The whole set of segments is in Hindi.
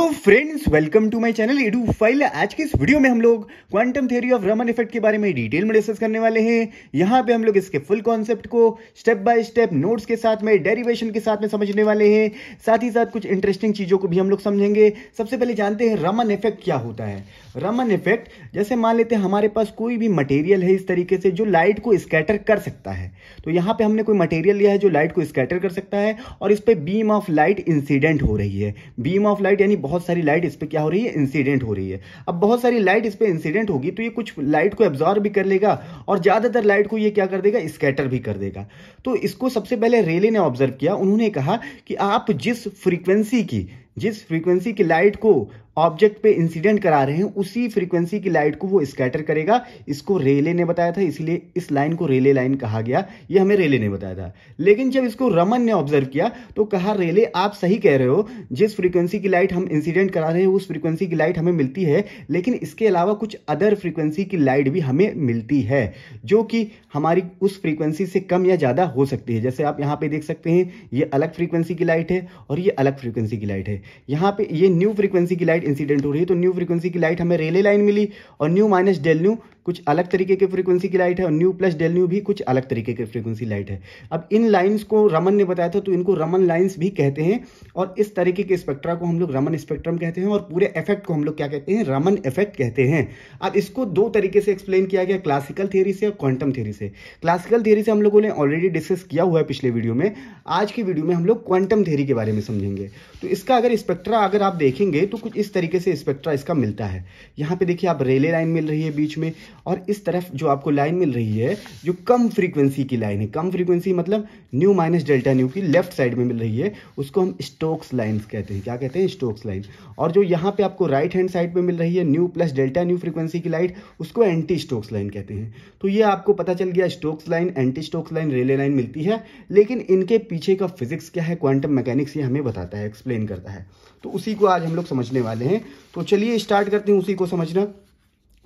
Hello friends, welcome to my channel Edu File. आज के इस वीडियो में हम लोग quantum theory of Raman effect के बारे में डिटेल में डिस्कस करने वाले हैं। यहाँ पे हम लोग इसके फुल कॉन्सेप्ट को स्टेप बाय स्टेप नोट्स के साथ में, डेरिवेशन के साथ में समझने वाले हैं। साथ ही साथ कुछ इंटरेस्टिंग चीजों को भी हम लोग समझेंगे। सबसे पहले जानते हैं रमन इफेक्ट क्या होता है। रमन इफेक्ट, जैसे मान लेते हैं हमारे पास कोई भी मटेरियल है इस तरीके से जो लाइट को स्कैटर कर सकता है। तो यहाँ पे हमने कोई मटेरियल लिया है जो लाइट को स्कैटर कर सकता है और इस पे बीम ऑफ लाइट इंसिडेंट हो रही है। बीम ऑफ लाइट यानी बहुत सारी लाइट इस पे क्या हो रही है, इंसिडेंट हो रही है। अब बहुत सारी लाइट इस पे इंसिडेंट होगी तो ये कुछ लाइट को एब्जॉर्ब भी कर लेगा और ज्यादातर लाइट को ये क्या कर देगा, स्कैटर भी कर देगा। तो इसको सबसे पहले रेले ने ऑब्जर्व किया। उन्होंने कहा कि आप जिस फ्रीक्वेंसी की लाइट को ऑब्जेक्ट पे इंसिडेंट करा रहे हैं उसी फ्रीक्वेंसी की लाइट को वो स्कैटर करेगा। इसको रेले ने बताया था, इसलिए इस लाइन को रेले लाइन कहा गया। ये हमें रेले ने बताया था। लेकिन जब इसको रमन ने ऑब्जर्व किया तो कहा रेले आप सही कह रहे हो, जिस फ्रीक्वेंसी की लाइट हम इंसिडेंट करा रहे हैं उस फ्रीक्वेंसी की लाइट हमें मिलती है, लेकिन इसके अलावा कुछ अदर फ्रीक्वेंसी की लाइट भी हमें मिलती है जो कि हमारी उस फ्रीक्वेंसी से कम या ज्यादा हो सकती है। जैसे आप यहाँ पे देख सकते हैं, ये अलग फ्रीक्वेंसी की लाइट है और ये अलग फ्रीक्वेंसी की लाइट है। यहाँ पे ये न्यू फ्रीक्वेंसी की लाइट इंसिडेंट हो रही है तो न्यू फ्रीक्वेंसी की लाइट हमें रेले लाइन मिली, और न्यू माइनस डेल न्यू कुछ अलग तरीके के फ्रीक्वेंसी की लाइट है और न्यू प्लस डेल न्यू भी कुछ अलग तरीके के फ्रीक्वेंसी लाइट है। अब इन लाइंस को रमन ने बताया था तो इनको रमन लाइंस भी कहते हैं और इस तरीके के स्पेक्ट्रा को हम लोग रमन स्पेक्ट्रम कहते हैं और पूरे इफेक्ट को हम लोग क्या कहते हैं, रमन इफेक्ट कहते हैं। अब इसको दो तरीके से एक्सप्लेन किया गया, क्लासिकल थ्योरी से और क्वांटम थ्योरी से। क्लासिकल थ्योरी से हम लोगों ने ऑलरेडी डिस्कस किया हुआ है पिछले वीडियो में। आज की वीडियो में हम लोग क्वांटम थ्योरी के बारे में समझेंगे। तो इसका अगर स्पेक्ट्रा अगर आप देखेंगे तो कुछ इस तरीके से स्पेक्ट्रा इसका मिलता है। यहाँ पे देखिए आप रेले लाइन मिल रही है बीच में, और इस तरफ जो आपको लाइन मिल रही है जो कम फ्रीक्वेंसी की लाइन है, कम फ्रीक्वेंसी मतलब न्यू माइनस डेल्टा न्यू की लेफ्ट साइड में मिल रही है, उसको हम स्टोक्स लाइंस कहते हैं। क्या कहते हैं, स्टोक्स लाइन। और जो यहाँ पे आपको राइट हैंड साइड पे मिल रही है nu plus delta nu frequency की लाइट, उसको एंटी स्टोक्स लाइन कहते हैं। तो ये आपको पता चल गया, Stokes line, anti Stokes line, Rayleigh line मिलती है। लेकिन इनके पीछे का फिजिक्स क्या है, क्वांटम मैकेनिक्स, ये हमें बताता है, एक्सप्लेन करता है। तो उसी को आज हम लोग समझने वाले हैं। तो चलिए स्टार्ट करते हैं उसी को समझना।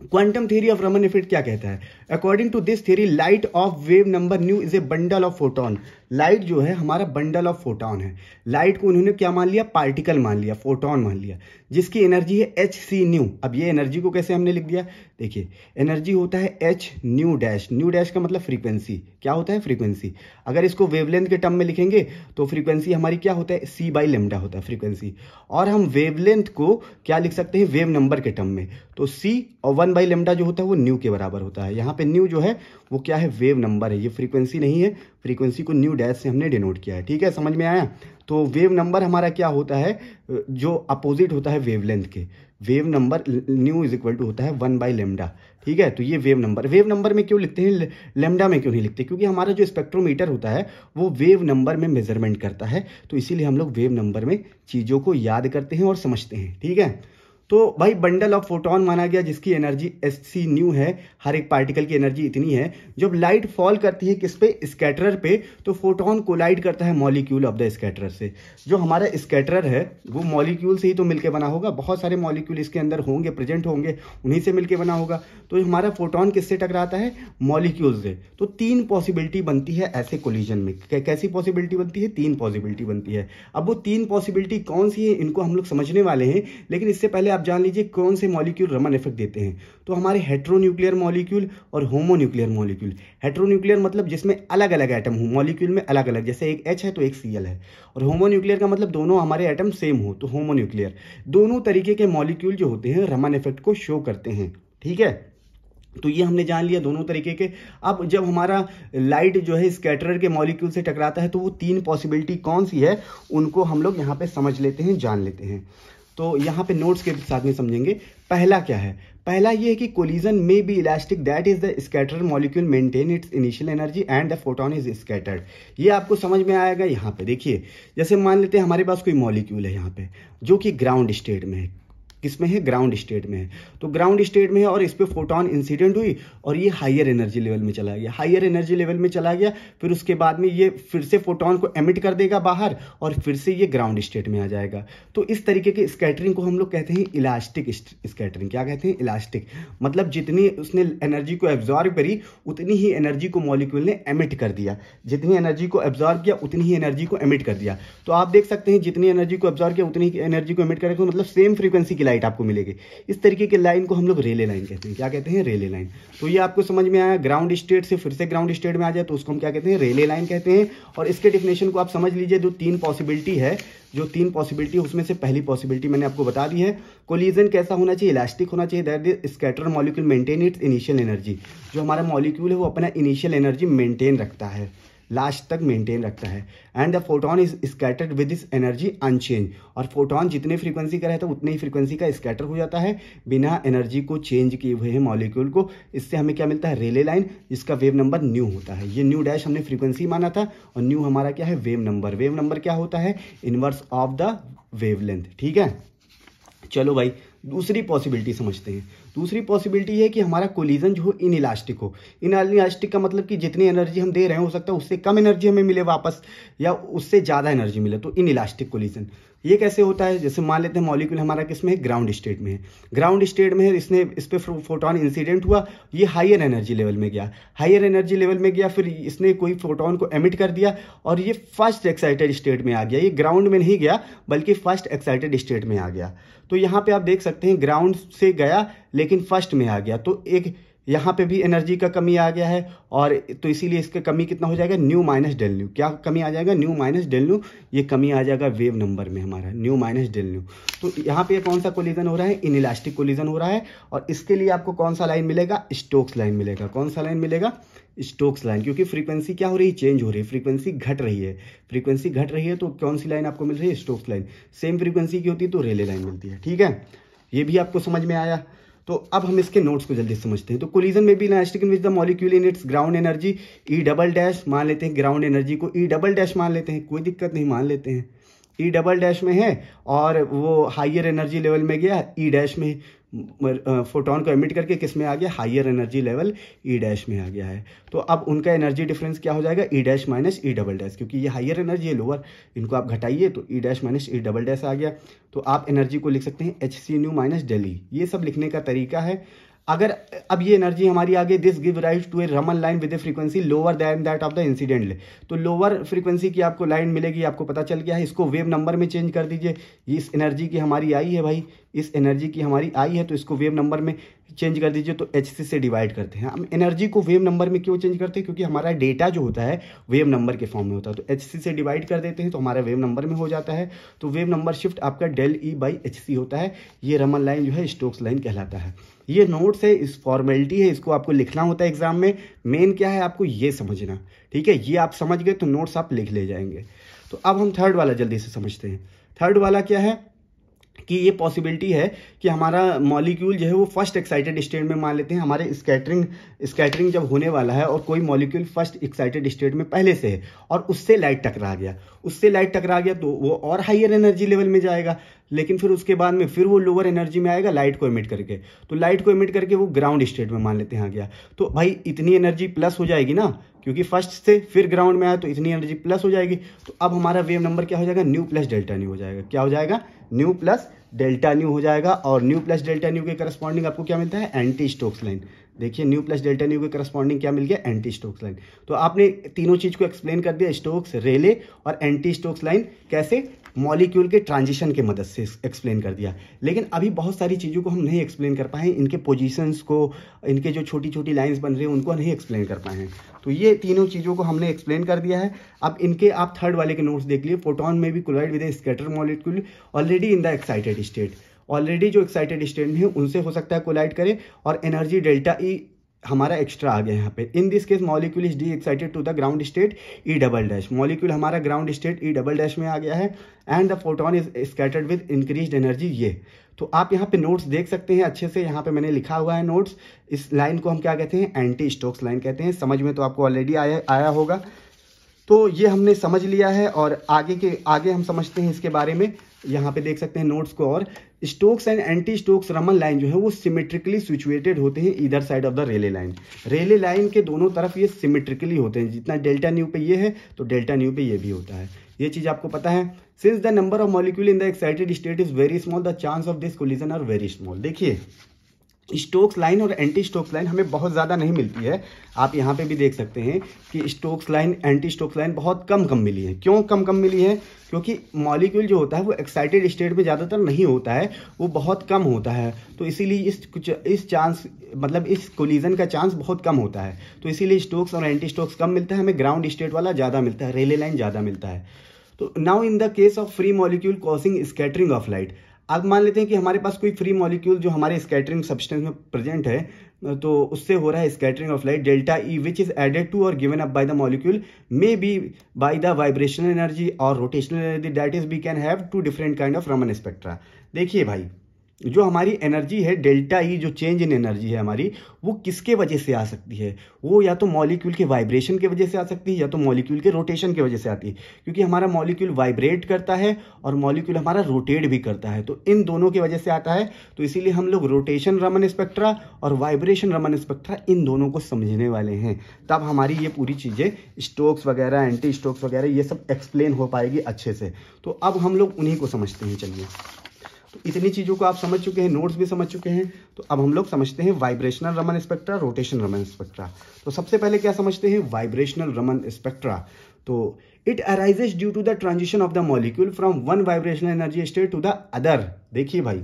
Quantum theory of Raman effect क्या कहता है। According to this theory, light of wave number nu is a bundle of photon. Light जो है हमारा बंडल ऑफ फोटोन है। लाइट को उन्होंने क्या मान लिया, पार्टिकल मान लिया, फोटोन मान लिया, जिसकी एनर्जी है एच सी न्यू। अब ये एनर्जी को कैसे हमने लिख दिया, देखिए एनर्जी होता है H new dash. New dash का मतलब फ्रीक्वेंसी, क्या होता है, फ्रीक्वेंसी। अगर इसको वेवलेंथ के टर्म में लिखेंगे तो फ्रीक्वेंसी हमारी क्या होता है, सी बाई लेमडा होता है फ्रीक्वेंसी। और हम वेवलेंथ को क्या लिख सकते हैं, वेव नंबर के टर्म में। तो सी और 1 बाई लेमडा जो होता है वो न्यू के बराबर होता है। यहाँ पे न्यू जो है वो क्या है, वेव नंबर है, ये फ्रीक्वेंसी नहीं है। फ्रीक्वेंसी को न्यू डैश से हमने डिनोट किया है। ठीक है, समझ में आया। तो वेव नंबर हमारा क्या होता है, जो अपोजिट होता है वेवलेंथ के। Wave number nu is equal to होता है 1 बाई लेमडा। ठीक है, तो ये वेव नंबर में क्यों लिखते हैं, लेमडा में क्यों नहीं लिखते, क्योंकि हमारा जो स्पेक्ट्रोमीटर होता है वो वेव नंबर में मेजरमेंट करता है। तो इसीलिए हम लोग वेव नंबर में चीज़ों को याद करते हैं और समझते हैं। ठीक है, तो भाई बंडल ऑफ फोटोन माना गया जिसकी एनर्जी एच सी न्यू है। हर एक पार्टिकल की एनर्जी इतनी है। जब लाइट फॉल करती है किस पे, स्कैटरर पे, तो फोटोन कोलाइड करता है मॉलिक्यूल ऑफ द स्कैटरर से। जो हमारा स्कैटरर है वो मॉलिक्यूल से ही तो मिलके बना होगा, बहुत सारे मॉलिक्यूल इसके अंदर होंगे, प्रेजेंट होंगे, उन्हीं से मिलके बना होगा। तो हमारा फोटोन किससे टकराता है, मॉलिक्यूल से। तो 3 पॉसिबिलिटी बनती है ऐसे कोलिजन में। कैसी पॉसिबिलिटी बनती है, 3 पॉसिबिलिटी बनती है। अब वो 3 पॉसिबिलिटी कौन सी है इनको हम लोग समझने वाले हैं, लेकिन इससे पहले आप जान लीजिए कौन से मॉलिक्यूल रमन इफेक्ट देते हैं। तो हमारे हेट्रोन्यूक्लियर मॉलिक्यूल और होमोन्यूक्लियर मॉलिक्यूल। हेट्रोन्यूक्लियर मतलब जिसमें अलग अलग एटम हो, मॉलिक्यूल में अलग अलग, जैसे एक H है तो एक Cl है। और होमोन्यूक्लियर का मतलब दोनों हमारे एटम सेम हो, तो होमोन्यूक्लियर। दोनों तरीके के मॉलिक्यूल जो होते हैं रमन इफेक्ट को शो करते हैं। ठीक है, तो ये हमने जान लिया दोनों तरीके के। अब जब हमारा लाइट जो है स्कैटरर के मॉलिक्यूल से टकराता है तो वो 3 पॉसिबिलिटी कौन सी है उनको हम लोग यहाँ पे समझ लेते हैं, जान लेते हैं। तो यहाँ पे नोट्स के साथ में समझेंगे। पहला क्या है, पहला ये है कि कोलिजन में be elastic, that is the scatterer molecule maintain its initial energy and the photon is scattered. ये आपको समझ में आएगा। यहाँ पे देखिए, जैसे मान लेते हैं हमारे पास कोई मॉलिक्यूल है यहाँ पे जो कि ग्राउंड स्टेट में है, किस में है, ग्राउंड स्टेट में है। तो ग्राउंड स्टेट में है और इस पर फोटोन इंसिडेंट हुई और ये हायर एनर्जी लेवल में चला गया, हायर एनर्जी लेवल में चला गया। फिर उसके बाद में ये फिर से फोटोन को एमिट कर देगा बाहर और फिर से ये ग्राउंड स्टेट में आ जाएगा। तो इस तरीके के स्कैटरिंग को हम लोग कहते हैं इलास्टिक स्कैटरिंग। क्या कहते हैं, इलास्टिक, मतलब जितनी उसने एनर्जी को एब्जॉर्ब करी उतनी ही एनर्जी को मॉलिक्यूल ने एमिट कर दिया, जितनी एनर्जी को एब्जॉर्ब किया उतनी ही एनर्जी को एमिट कर दिया। तो आप देख सकते हैं जितनी एनर्जी को एब्जॉर्ब किया उतनी एनर्जी को एमिट करेगा, मतलब सेम फ्रीक्वेंसी की लाइट आपको मिलेगी। इस तरीके की लाइन को हम लोग रेले लाइन कहते हैं। क्या कहते हैं, रेले लाइन। तो ये आपको समझ में आया, ग्राउंड स्टेट से फिर से ग्राउंड स्टेट में आ जाए तो उसको हम क्या कहते हैं, रेले लाइन कहते हैं। और इसके डेफिनेशन को आप समझ लीजिए, जो तीन पॉसिबिलिटी है, जो तीन पॉसिबिलिटी उसमें से पहली पॉसिबिलिटी मैंने आपको बता दी है। कोलिजन कैसा होना चाहिए, इलास्टिक होना चाहिए, that the scatter molecule maintain its initial energy. जो हमारा मॉलिक्यूल है वो अपना इनिशियल एनर्जी मेंटेन रखता है, लास्ट तक मेंटेन रखता है। And the photon is scattered with this energy unchanged. और फोटोन जितने फ्रीक्वेंसी का रहता है उतने ही फ्रीक्वेंसी का स्कैटर हो जाता है बिना एनर्जी को चेंज किए हुए हैं मॉलिक्यूल को। इससे हमें क्या मिलता है, रेले लाइन, जिसका वेव नंबर न्यू होता है। ये न्यू डैश हमने फ्रीक्वेंसी माना था और न्यू हमारा क्या है, वेव नंबर। वेव नंबर क्या होता है, इनवर्स ऑफ द वेवलेंथ। ठीक है, चलो भाई दूसरी पॉसिबिलिटी समझते हैं। दूसरी पॉसिबिलिटी है कि हमारा कोलिजन जो हो इनइलास्टिक हो। इनइलास्टिक का मतलब कि जितनी एनर्जी हम दे रहे हैं हो सकता है उससे कम एनर्जी हमें मिले वापस, या उससे ज़्यादा एनर्जी मिले, तो इनइलास्टिक कोलिजन। ये कैसे होता है, जैसे मान लेते हैं मॉलिक्यूल हमारा किस में है, ग्राउंड स्टेट में है। ग्राउंड स्टेट में है, इस पर फोटोन इंसिडेंट हुआ, ये हायर एनर्जी लेवल में गया, हायर एनर्जी लेवल में गया, फिर इसने कोई फोटोन को एमिट कर दिया और ये फर्स्ट एक्साइटेड स्टेट में आ गया। ये ग्राउंड में नहीं गया बल्कि फर्स्ट एक्साइटेड स्टेट में आ गया। तो यहाँ पे आप देख सकते हैं ग्राउंड से गया लेकिन फर्स्ट में आ गया, तो एक यहाँ पे भी एनर्जी का कमी आ गया है। और तो इसीलिए इसका कमी कितना हो जाएगा, न्यू माइनस डेल न्यू। क्या कमी आ जाएगा, न्यू माइनस डेल न्यू। ये कमी आ जाएगा वेव नंबर में हमारा, न्यू माइनस डेल न्यू। तो यहाँ पे कौन सा कोलिजन हो रहा है, इनइलास्टिक कोलिजन हो रहा है। और इसके लिए आपको कौन सा लाइन मिलेगा, स्टोक्स लाइन मिलेगा। कौन सा लाइन मिलेगा, स्टोक्स लाइन। क्योंकि फ्रीक्वेंसी क्या हो रही है, चेंज हो रही है, फ्रीक्वेंसी घट रही है। फ्रीक्वेंसी घट रही है तो कौन सी लाइन आपको मिल रही है, स्टोक्स लाइन। सेम फ्रीक्वेंसी की होती है तो रेले लाइन मिलती है। ठीक है, ये भी आपको समझ में आया। तो अब हम इसके नोट्स को जल्दी समझते हैं। तो कोलिजन में भी elastic with the molecule in its ground energy E double dash, मान लेते हैं ग्राउंड एनर्जी को ई डबल डैश मान लेते हैं, कोई दिक्कत नहीं, मान लेते हैं ई डबल डैश में है। और वो हायर एनर्जी लेवल में गया ई डैश में, फोटोन को एमिट करके किस में आ गया, higher energy level E dash में आ गया है। तो अब उनका एनर्जी डिफरेंस क्या हो जाएगा, ई dash minus E double dash. क्योंकि ये हायर एनर्जी है, लोअर, इनको आप घटाइए तो E dash minus E double dash आ गया। तो आप एनर्जी को लिख सकते हैं H C nu minus del E. ये सब लिखने का तरीका है। अगर अब ये एनर्जी हमारी आगे, this give rise to a Raman line with a frequency lower than that of the incident. तो लोअर फ्रीक्वेंसी की आपको लाइन मिलेगी, आपको पता चल गया है। इसको वेव नंबर में चेंज कर दीजिए। इस एनर्जी की हमारी आई है भाई, इस एनर्जी की हमारी आई है, तो इसको वेव नंबर में चेंज कर दीजिए। तो एच से डिवाइड करते हैं हम। एनर्जी को वेव नंबर में क्यों चेंज करते हैं, क्योंकि हमारा डेटा जो होता है वेव नंबर के फॉर्म में होता है। तो एच से डिवाइड कर देते हैं तो हमारा वेव नंबर में हो जाता है। तो वेव नंबर शिफ्ट आपका del E by H C होता है। ये रमन लाइन जो है स्टोक्स लाइन कहलाता है। ये नोट्स है, इस फॉर्मेलिटी है, इसको आपको लिखना होता है एग्जाम में। मेन क्या है आपको ये समझना, ठीक है। ये आप समझ गए तो नोट्स आप लिख ले जाएंगे। तो अब हम थर्ड वाला जल्दी से समझते हैं। थर्ड वाला क्या है कि ये पॉसिबिलिटी है कि हमारा मॉलिक्यूल जो है वो फर्स्ट एक्साइटेड स्टेट में, मान लेते हैं हमारे स्कैटरिंग जब होने वाला है और कोई मॉलिक्यूल फर्स्ट एक्साइटेड स्टेट में पहले से है और उससे लाइट टकरा गया, तो वो और हायर एनर्जी लेवल में जाएगा। लेकिन फिर उसके बाद में फिर वो लोअर एनर्जी में आएगा लाइट को एमिट करके। तो लाइट को एमिट करके वो ग्राउंड स्टेट में मान लेते हैं आ गया। तो भाई इतनी एनर्जी प्लस हो जाएगी ना, क्योंकि फर्स्ट से फिर ग्राउंड में आया तो इतनी एनर्जी प्लस हो जाएगी। तो अब हमारा वेव नंबर क्या हो जाएगा, न्यू प्लस डेल्टा न्यू हो जाएगा। क्या हो जाएगा, न्यू प्लस डेल्टा न्यू हो जाएगा। और न्यू प्लस डेल्टा न्यू के करस्पॉन्डिंग आपको क्या मिलता है, एंटी स्टोक्स लाइन। देखिए न्यू प्लस डेल्टा न्यू के करस्पॉन्डिंग क्या मिल गया, एंटी स्टोक्स लाइन। तो आपने तीनों चीज को एक्सप्लेन कर दिया, स्टोक्स, रेले और एंटी स्टोक्स लाइन कैसे, मॉलिक्यूल के ट्रांजिशन के मदद से एक्सप्लेन कर दिया। लेकिन अभी बहुत सारी चीज़ों को हम नहीं एक्सप्लेन कर पाए, इनके पोजीशंस को, इनके जो छोटी छोटी लाइंस बन रही हैं उनको नहीं एक्सप्लेन कर पाए हैं। तो ये तीनों चीज़ों को हमने एक्सप्लेन कर दिया है। अब इनके आप थर्ड वाले के नोट्स देख लिए। फोटोन में भी collide with a scatter molecule already in the excited state. Already जो एक्साइटेड स्टेट में है उनसे हो सकता है कोलाइड करे और एनर्जी डेल्टा ई हमारा एक्स्ट्रा आ गया यहाँ पे। In this case molecule is de excited to the ground state E double dash. Molecule हमारा ground state E double dash में आ गया है and the photon is scattered with increased energy. ये तो आप यहाँ पे नोट्स देख सकते हैं अच्छे से, यहाँ पे मैंने लिखा हुआ है नोट्स। इस लाइन को हम क्या कहते हैं, एंटी स्टोक्स लाइन कहते हैं। समझ में तो आपको ऑलरेडी आया होगा। तो ये हमने समझ लिया है और आगे हम समझते हैं इसके बारे में। यहाँ पे देख सकते हैं नोट्स को, और Stokes and anti Stokes Raman line जो है वो सिमेट्रिकली सिचुएटेड होते हैं either side of the Rayleigh line. Rayleigh line के दोनों तरफ ये सिमेट्रिकली होते हैं, जितना डेल्टा न्यू पे ये है तो डेल्टा न्यू पे ये भी होता है। ये चीज आपको पता है। Since the number of molecule in the excited state is very small, the chance of this collision are very small. देखिए स्टोक्स लाइन और एंटी स्टोक्स लाइन हमें बहुत ज़्यादा नहीं मिलती है। आप यहाँ पे भी देख सकते हैं कि Stokes line anti Stokes line बहुत कम मिली है। क्यों कम मिली है? क्योंकि मॉलिक्यूल जो होता है वो एक्साइटेड स्टेट में ज़्यादातर नहीं होता है, वो बहुत कम होता है। तो इसीलिए इस चांस मतलब इस कोलिजन का चांस बहुत कम होता है। तो इसीलिए स्टोक्स और एंटी स्टोक्स कम मिलता है, हमें ग्राउंड स्टेट वाला ज़्यादा मिलता है, रेले लाइन ज़्यादा मिलता है। तो now in the case of free molecule causing scattering of light, अब मान लेते हैं कि हमारे पास कोई फ्री मॉलिक्यूल जो हमारे स्कैटरिंग सब्सटेंस में प्रेजेंट है, तो उससे हो रहा है scattering of light. Delta E which is added to or given up by the molecule may be by the vibrational energy or rotational energy, that is we can have two different kind of Raman spectra. देखिए भाई, जो हमारी एनर्जी है डेल्टा ई, जो चेंज इन एनर्जी है हमारी, वो किसके वजह से आ सकती है? वो या तो मॉलिक्यूल के वाइब्रेशन की वजह से आ सकती है या तो मॉलिक्यूल के रोटेशन की वजह से आती है, क्योंकि हमारा मॉलिक्यूल वाइब्रेट करता है और मॉलिक्यूल हमारा रोटेट भी करता है, तो इन दोनों की वजह से आता है। तो इसीलिए हम लोग रोटेशन रमन स्पेक्ट्रा और वाइब्रेशन रमन स्पेक्ट्रा इन दोनों को समझने वाले हैं, तब हमारी ये पूरी चीज़ें स्टोक्स वगैरह एंटी स्टोक्स वगैरह ये सब एक्सप्लेन हो पाएगी अच्छे से। तो अब हम लोग उन्हीं को समझते हैं। चलिए, तो इतनी चीज़ों को आप समझ चुके हैं, नोट्स भी समझ चुके हैं, तो अब हम लोग समझते हैं vibrational Raman spectra, rotation Raman spectra. तो सबसे पहले क्या समझते हैं? Vibrational Raman spectra. तो it arises due to the transition of the molecule from one vibrational energy state to the other. देखिए भाई,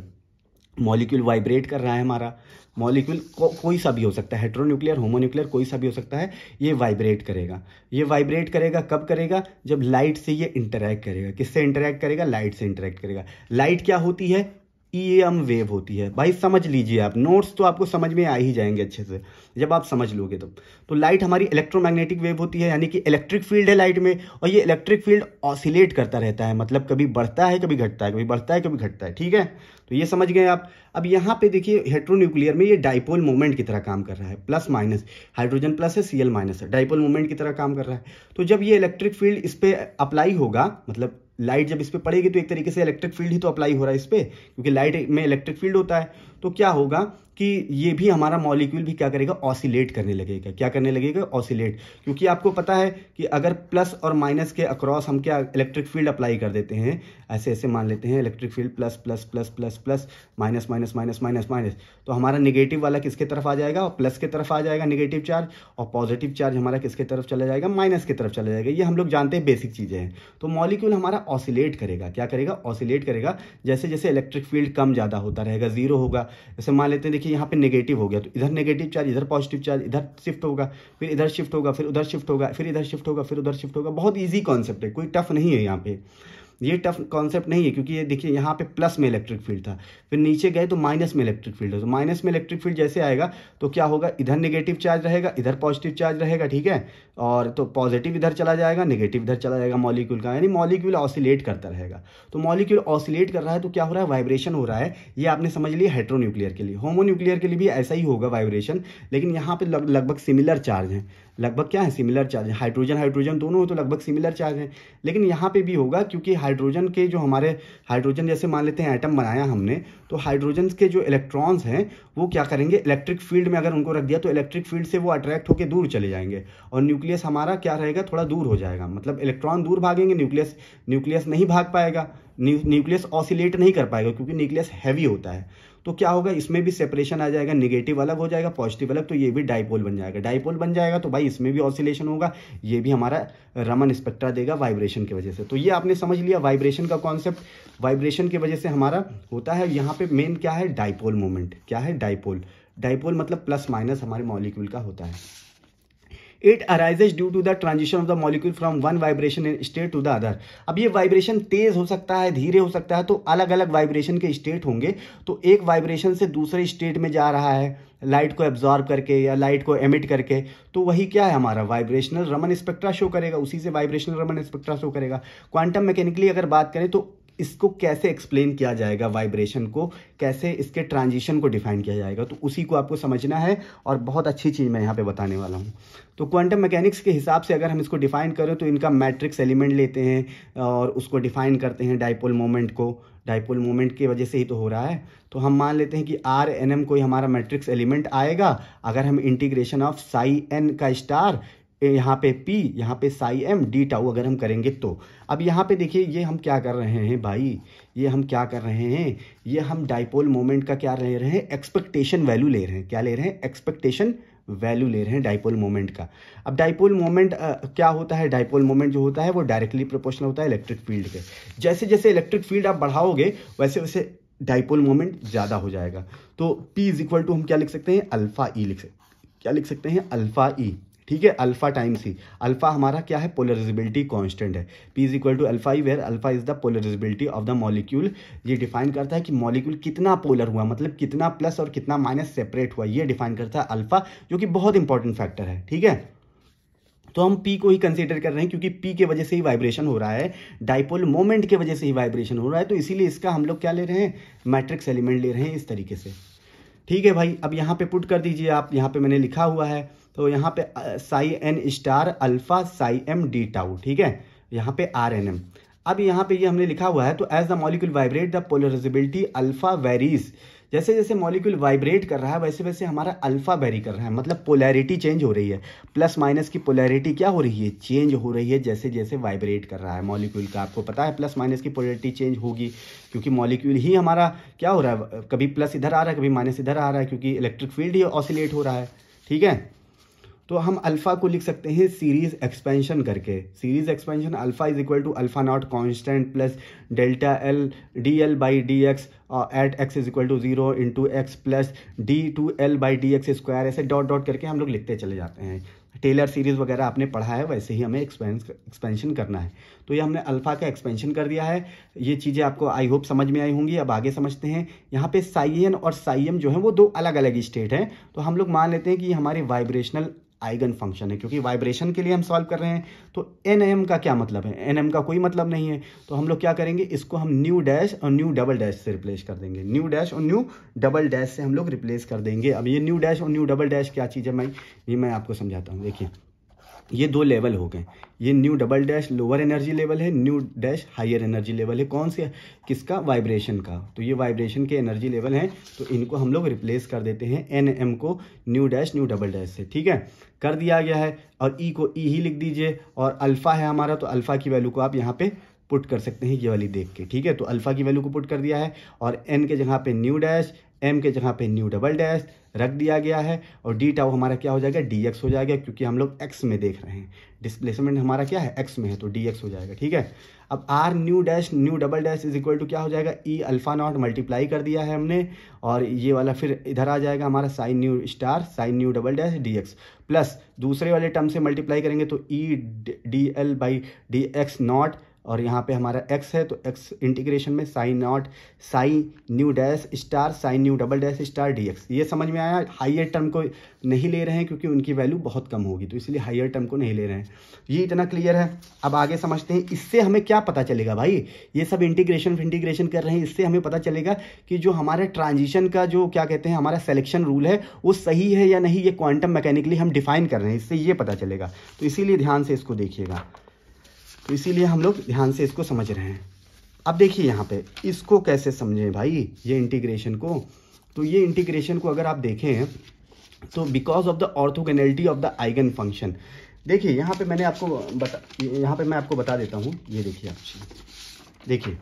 मॉलिक्यूल वाइब्रेट कर रहा है, हमारा मॉलिक्यूल कोई सा भी हो सकता है, हेटेरोन्यूक्लियर होमोन्यूक्लियर कोई सा भी हो सकता है, ये वाइब्रेट करेगा। ये वाइब्रेट करेगा कब करेगा? जब लाइट से ये इंटरैक्ट करेगा। किससे इंटरैक्ट करेगा? लाइट से इंटरैक्ट करेगा। लाइट क्या होती है? EM वेव होती है। भाई समझ लीजिए, आप नोट्स तो आपको समझ में आ ही जाएंगे अच्छे से जब आप समझ लोगे तो लाइट हमारी इलेक्ट्रोमैग्नेटिक वेव होती है, यानी कि इलेक्ट्रिक फील्ड है लाइट में, और ये इलेक्ट्रिक फील्ड ऑसिलेट करता रहता है, मतलब कभी बढ़ता है कभी घटता है, कभी बढ़ता है कभी घटता है। ठीक है, तो ये समझ गए आप। अब यहाँ पे देखिए हेटेरोन्यूक्लियर में ये डाइपोल मोमेंट की तरह काम कर रहा है, प्लस माइनस, हाइड्रोजन प्लस है Cl माइनस है, डाइपोल मोमेंट की तरह काम कर रहा है। तो जब ये इलेक्ट्रिक फील्ड इस पे अप्लाई होगा, मतलब लाइट जब इस पे पड़ेगी तो एक तरीके से इलेक्ट्रिक फील्ड ही तो अप्लाई हो रहा है इस पे, क्योंकि लाइट में इलेक्ट्रिक फील्ड होता है। तो क्या होगा कि ये भी हमारा मॉलिक्यूल भी क्या करेगा? ऑसिलेट करने लगेगा। क्या करने लगेगा? ऑसिलेट। क्योंकि आपको पता है कि अगर प्लस और माइनस के अक्रॉस हम क्या इलेक्ट्रिक फील्ड अप्लाई कर देते हैं, ऐसे ऐसे मान लेते हैं electric field plus plus plus plus plus minus minus minus minus minus, तो हमारा निगेटिव वाला किसके तरफ आ जाएगा? और प्लस की तरफ आ जाएगा निगेटिव चार्ज, और पॉजिटिव चार्ज हमारा किसके तरफ चला जाएगा? माइनस की तरफ चला जाएगा। ये हम लोग जानते हैं, बेसिक चीज़ें हैं। तो मॉलिक्यूल हमारा ऑसिलेट करेगा। क्या करेगा? ऑसिलेट करेगा। जैसे जैसे इलेक्ट्रिक फील्ड कम ज़्यादा होता रहेगा, जीरो होगा, जैसे मान लेते हैं देखिए यहाँ पे नेगेटिव हो गया, तो इधर नेगेटिव चार्ज, इधर पॉजिटिव चार्ज, इधर शिफ्ट होगा, फिर इधर शिफ्ट होगा, फिर उधर शिफ्ट होगा, फिर इधर शिफ्ट होगा, फिर उधर शिफ्ट होगा। बहुत इजी कॉन्सेप्ट है, कोई टफ नहीं है यहाँ पे, ये टफ कॉन्सेप्ट नहीं है, क्योंकि ये देखिए यहाँ पे प्लस में इलेक्ट्रिक फील्ड था, फिर नीचे गए तो माइनस में इलेक्ट्रिक फील्ड है। तो माइनस में इलेक्ट्रिक फील्ड जैसे आएगा तो क्या होगा? इधर नेगेटिव चार्ज रहेगा, इधर पॉजिटिव चार्ज रहेगा। ठीक है, और तो पॉजिटिव इधर चला जाएगा, नेगेटिव इधर चला जाएगा मॉलिक्यूल का, यानी मॉलिक्यूल ऑसिलेट करता रहेगा। तो मॉलिक्यूल ऑसिलेट कर रहा है तो क्या हो रहा है? वाइब्रेशन हो रहा है। ये आपने समझ लिया हेटेरोन्यूक्लियर के लिए। होमोन्यूक्लियर के लिए भी ऐसा ही होगा वाइब्रेशन, लेकिन यहाँ पे लगभग सिमिलर चार्ज हैं। लगभग क्या है? सिमिलर चार्ज है। हाइड्रोजन हाइड्रोजन दोनों तो लगभग सिमिलर चार्ज हैं, लेकिन यहाँ पे भी होगा, क्योंकि हाइड्रोजन के जो हमारे हाइड्रोजन जैसे मान लेते हैं एटम बनाया हमने, तो हाइड्रोजन के जो इलेक्ट्रॉन्स हैं वो क्या करेंगे? इलेक्ट्रिक फील्ड में अगर उनको रख दिया तो इलेक्ट्रिक फील्ड से वो अट्रैक्ट होकर दूर चले जाएंगे, और न्यूक्लियस हमारा क्या रहेगा? थोड़ा दूर हो जाएगा, मतलब इलेक्ट्रॉन दूर भागेंगे, न्यूक्लियस नहीं भाग पाएगा, न्यूक्लियस ऑसिलेट नहीं कर पाएगा, क्योंकि न्यूक्लियस हैवी होता है। तो क्या होगा? इसमें भी सेपरेशन आ जाएगा, नेगेटिव अलग हो जाएगा, पॉजिटिव अलग, तो ये भी डाइपोल बन जाएगा। डाइपोल बन जाएगा तो भाई इसमें भी ऑसिलेशन होगा, ये भी हमारा रमन स्पेक्ट्रा देगा वाइब्रेशन की वजह से। तो ये आपने समझ लिया वाइब्रेशन का कॉन्सेप्ट। वाइब्रेशन की वजह से हमारा होता है, यहाँ पे मेन क्या है? Dipole moment. क्या है? डाइपोल। डाइपोल मतलब प्लस माइनस हमारे मॉलिक्यूल का होता है। It arises due to the transition of the molecule from one vibration state to the other. अब ये वाइब्रेशन तेज हो सकता है, धीरे हो सकता है, तो अलग अलग वाइब्रेशन के स्टेट होंगे। तो एक वाइब्रेशन से दूसरे स्टेट में जा रहा है लाइट को एब्जॉर्ब करके या लाइट को एमिट करके, तो वही क्या है? हमारा वाइब्रेशनल रमन स्पेक्ट्रा शो करेगा, उसी से वाइब्रेशनल रमन स्पेक्ट्रा शो करेगा। क्वांटम मैकेनिकली अगर बात करें तो इसको कैसे एक्सप्लेन किया जाएगा, वाइब्रेशन को कैसे, इसके ट्रांजिशन को डिफाइन किया जाएगा, तो उसी को आपको समझना है और बहुत अच्छी चीज़ मैं यहाँ पे बताने वाला हूँ। तो क्वांटम मैकेनिक्स के हिसाब से अगर हम इसको डिफाइन करें तो इनका मैट्रिक्स एलिमेंट लेते हैं और उसको डिफाइन करते हैं डाइपोल मोमेंट को। डाइपोल मोमेंट की वजह से ही तो हो रहा है। तो हम मान लेते हैं कि आर एन एम कोई हमारा मैट्रिक्स एलिमेंट आएगा अगर हम इंटीग्रेशन ऑफ साई एन का स्टार यहाँ पे P, यहाँ पे साई एम डी टाउ अगर हम करेंगे तो। अब यहाँ पे देखिए ये हम क्या कर रहे हैं भाई, ये हम क्या कर रहे हैं, ये हम डाइपोल मोमेंट का क्या ले रहे हैं, एक्सपेक्टेशन वैल्यू ले रहे हैं। क्या ले रहे हैं, एक्सपेक्टेशन वैल्यू ले रहे हैं डाइपोल मोमेंट का। अब डाइपोल मोमेंट क्या होता है, डाइपोल मोमेंट जो होता है वो डायरेक्टली प्रोपोर्शनल होता है इलेक्ट्रिक फील्ड के। जैसे जैसे इलेक्ट्रिक फील्ड आप बढ़ाओगे वैसे वैसे डाइपोल मोमेंट ज़्यादा हो जाएगा। तो P इज इक्वल टू हम क्या लिख सकते हैं, अल्फा ई लिख सकते हैं। क्या लिख सकते हैं, अल्फा ई, ठीक है, अल्फा टाइम्स ई। अल्फा हमारा क्या है, पोलराइजेबिलिटी कांस्टेंट है। P is equal to alpha e, where alpha is the polarizability of the molecule. ये डिफाइन करता है कि मॉलिक्यूल कितना पोलर हुआ, मतलब कितना प्लस और कितना माइनस सेपरेट हुआ, ये डिफाइन करता है अल्फा, जो कि बहुत इंपॉर्टेंट फैक्टर है। ठीक है, तो हम P को ही कंसीडर कर रहे हैं क्योंकि P के वजह से ही वाइब्रेशन हो रहा है, डाइपोल मोमेंट के वजह से ही वाइब्रेशन हो रहा है, तो इसीलिए इसका हम लोग क्या ले रहे हैं, मैट्रिक्स एलिमेंट ले रहे हैं इस तरीके से। ठीक है भाई, अब यहाँ पे पुट कर दीजिए आप, यहाँ पे मैंने लिखा हुआ है, तो यहाँ पे psi n star alpha psi m d tau, ठीक है, यहाँ पे आर एन एम। अब यहाँ पे ये हमने लिखा हुआ है, तो as the molecule vibrate the polarizability alpha varies. जैसे जैसे मॉलिक्यूल वाइब्रेट कर रहा है वैसे वैसे हमारा अल्फा वेरी कर रहा है, मतलब पोलैरिटी चेंज हो रही है, प्लस माइनस की पोलैरिटी क्या हो रही है, चेंज हो रही है जैसे जैसे वाइब्रेट कर रहा है मॉलिक्यूल का। आपको पता है प्लस माइनस की पोलैरिटी चेंज होगी क्योंकि मॉलिक्यूल ही हमारा क्या हो रहा है, कभी प्लस इधर आ रहा है कभी माइनस इधर आ रहा है, क्योंकि इलेक्ट्रिक फील्ड ही ऑसिलेट हो रहा है। ठीक है, तो हम अल्फा को लिख सकते हैं सीरीज एक्सपेंशन करके। Series expansion alpha is equal to alpha not constant plus delta l d l by d x at x is equal to 0 into x plus d two l by d x square, ऐसे डॉट डॉट करके हम लोग लिखते चले जाते हैं। टेलर सीरीज वगैरह आपने पढ़ा है, वैसे ही हमें एक्सपेंशन करना है। तो ये हमने अल्फा का एक्सपेंशन कर दिया है। ये चीज़ें आपको आई होप समझ में आई होंगी। अब आगे समझते हैं। यहाँ पे साई एन और साई एम जो है वो दो अलग अलग स्टेट हैं, तो हम लोग मान लेते हैं कि ये हमारी वाइब्रेशनल आइगन फंक्शन है, क्योंकि वाइब्रेशन के लिए हम सॉल्व कर रहे हैं। तो एन एम का क्या मतलब है, एन एम का कोई मतलब नहीं है। तो हम लोग क्या करेंगे, इसको हम न्यू डैश और न्यू डबल डैश से रिप्लेस कर देंगे। न्यू डैश और न्यू डबल डैश से हम लोग रिप्लेस कर देंगे। अब ये न्यू डैश और न्यू डबल डैश क्या चीज़ है, मैं आपको समझाता हूँ। देखिए ये दो लेवल हो गए, ये nu double dash lower energy level है, nu dash higher energy level है। कौन से, किसका, वाइब्रेशन का। तो ये वाइब्रेशन के एनर्जी लेवल हैं, तो इनको हम लोग रिप्लेस कर देते हैं एन एम को new dash nu double dash से। ठीक है, कर दिया गया है। और ई को ई ही लिख दीजिए, और अल्फा है हमारा, तो अल्फा की वैल्यू को आप यहाँ पे पुट कर सकते हैं, ये वाली देख के। ठीक है, तो अल्फा की वैल्यू को पुट कर दिया है, और एन के जगह पे न्यू डैश, एम के जगह पे न्यू डबल डैश रख दिया गया है। और डी टाउ हमारा क्या हो जाएगा, डी एक्स हो जाएगा, क्योंकि हम लोग एक्स में देख रहे हैं, डिस्प्लेसमेंट हमारा क्या है, एक्स में है, तो डी एक्स हो जाएगा। ठीक है, अब R nu dash nu double dash is equal to क्या हो जाएगा, ई अल्फा नॉट मल्टीप्लाई कर दिया है हमने, और ये वाला फिर इधर आ जाएगा हमारा psi nu star psi nu double dash d x, plus दूसरे वाले टर्म से मल्टीप्लाई करेंगे तो e d l by d x not, और यहाँ पे हमारा x है, तो x इंटीग्रेशन में psi not psi nu dash star psi nu double dash star dx। ये समझ में आया। हाइयर टर्म को नहीं ले रहे हैं क्योंकि उनकी वैल्यू बहुत कम होगी, तो इसलिए हाइयर टर्म को नहीं ले रहे हैं। ये इतना क्लियर है। अब आगे समझते हैं, इससे हमें क्या पता चलेगा भाई, ये सब इंटीग्रेशन कर रहे हैं, इससे हमें पता चलेगा कि जो हमारे ट्रांजिशन का जो क्या कहते हैं हमारा सिलेक्शन रूल है वो सही है या नहीं, ये क्वांटम मैकेनिकली हम डिफाइन कर रहे हैं, इससे ये पता चलेगा। तो इसीलिए ध्यान से इसको देखिएगा, तो इसीलिए हम लोग ध्यान से इसको समझ रहे हैं। अब देखिए यहाँ पे इसको कैसे समझें भाई, ये इंटीग्रेशन को। तो ये इंटीग्रेशन को अगर आप देखें तो because of the orthogonality of the eigen function, देखिए यहाँ पे मैं आपको बता देता हूँ। ये देखिए आप देखिए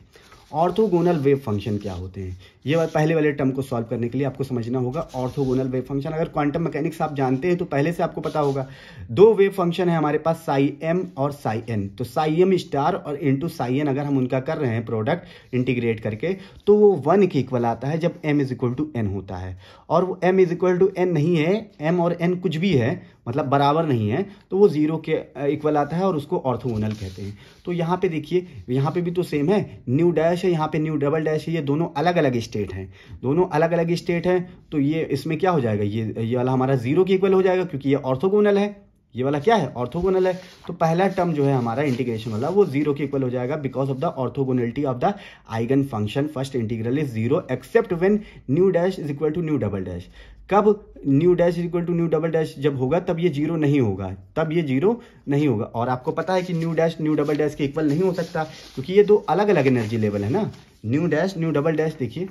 ऑर्थोगोनल वेव फंक्शन क्या होते हैं। ये पहले वाले टर्म को सॉल्व करने के लिए आपको समझना होगा ऑर्थोगोनल वेव फंक्शन। अगर क्वांटम मैकेनिक्स आप जानते हैं तो पहले से आपको पता होगा, दो वेव फंक्शन है हमारे पास, साई एम और साई एन। तो साई एम स्टार और इनटू साई एन अगर हम उनका कर रहे हैं प्रोडक्ट इंटीग्रेट करके, तो वो 1 के इक्वल आता है जब m is equal to n होता है। और वो m is equal to n नहीं है, m और n कुछ भी है, मतलब बराबर नहीं है, तो वो 0 के इक्वल आता है और उसको ऑर्थोगोनल कहते हैं। तो यहाँ पे देखिए, यहाँ पे भी तो सेम है, न्यू डैश है, यहाँ पे न्यू डबल डैश है, ये दोनों अलग अलग स्टेट हैं, दोनों अलग अलग स्टेट हैं। तो ये इसमें क्या हो जाएगा, ये वाला हमारा 0 के इक्वल हो जाएगा क्योंकि ये ऑर्थोगोनल है, ये वाला क्या है, ऑर्थोगोनल है। तो पहला टर्म जो है हमारा इंटीग्रेशन वाला वो 0 के इक्वल हो जाएगा because of the orthogonality of the eigen function. First integral is 0 except when nu dash is equal to nu double dash. कब nu dash is equal to nu double dash जब होगा तब ये 0 नहीं होगा, तब ये 0 नहीं होगा। और आपको पता है कि new dash nu double dash के इक्वल नहीं हो सकता क्योंकि ये दो अलग अलग एनर्जी लेवल है ना। New dash nu double dash देखिए